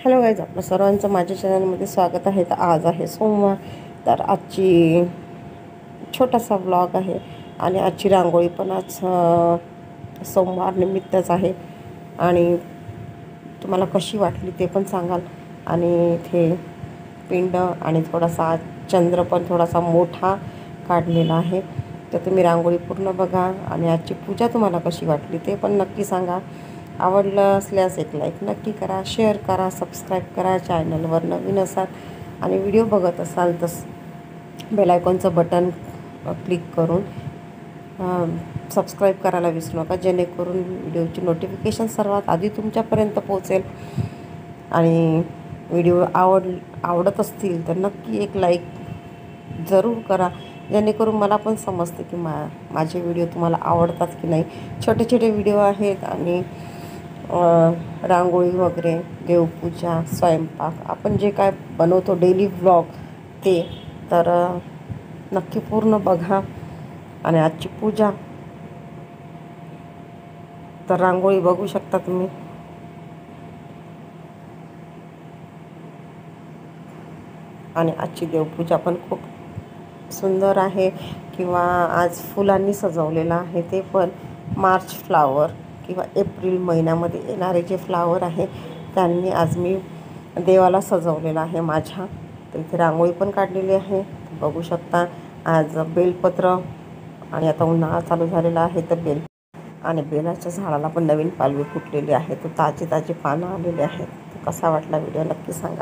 Hello guys, आपलं सर्वांचं माझ्या चॅनलमध्ये स्वागत आहे. तर आज आहे सोमवार, तर आजची छोटासा व्लॉग आहे आणि आजची रांगोळी पण आज सोमवार निमित्तच आहे आणि तुम्हाला कशी वाटली ते पण सांगाल. आणि इथे पिंड आणि थोडासा चंद्र पण थोडासा मोठा काढलेला आहे. तर तुम्ही रांगोळी पूर्ण बघा आणि आजची पूजा तुम्हाला कशी वाटली ते पण नक्की सांगा. आवडलं असल्यास एक लाईक नक्की करा, शेअर करा, सबस्क्राईब करा. चॅनलवर नवीन असाल आणि व्हिडिओ बघत असाल तर बेल आयकॉनचं बटन क्लिक करून सबस्क्राईब करायला विसरू नका, जेणेकरून व्हिडिओची नोटिफिकेशन सर्वात आधी तुमच्यापर्यंत पोहोचेल. आणि व्हिडिओ आवडत असतील तर नक्की एक लाईक जरूर करा, जेणेकरून मला पण समजते की माझे व्हिडिओ तुम्हाला आवडतात की नाही. छोटे छोटे व्हिडिओ आहेत आणि रांगोळी वगैरे, देवपूजा, स्वयंपाक, आपण जे काय बनवतो डेली व्लॉग ते तर नक्की पूर्ण बघा. आणि आजची पूजा तर रांगोळी बघू शकता तुम्ही. आणि आजची देवपूजा पण खूप सुंदर आहे किंवा आज फुलांनी सजवलेलं आहे. ते पण मार्च फ्लावर किंवा एप्रिल महिन्यामध्ये येणारे जे फ्लावर आहे त्यांनी आज मी देवाला सजवलेलं आहे माझ्या. तर इथे रांगोळी पण काढलेली आहे, बघू शकता. आज बेलपत्र आणि आता उन्हाळा चालू झालेला आहे तर बेलाच्या झाडाला पण नवीन पालवी फुटलेली आहे. तर ताजे ताजे पानं आलेले आहेत. तर कसा वाटला व्हिडिओ नक्की सांगा.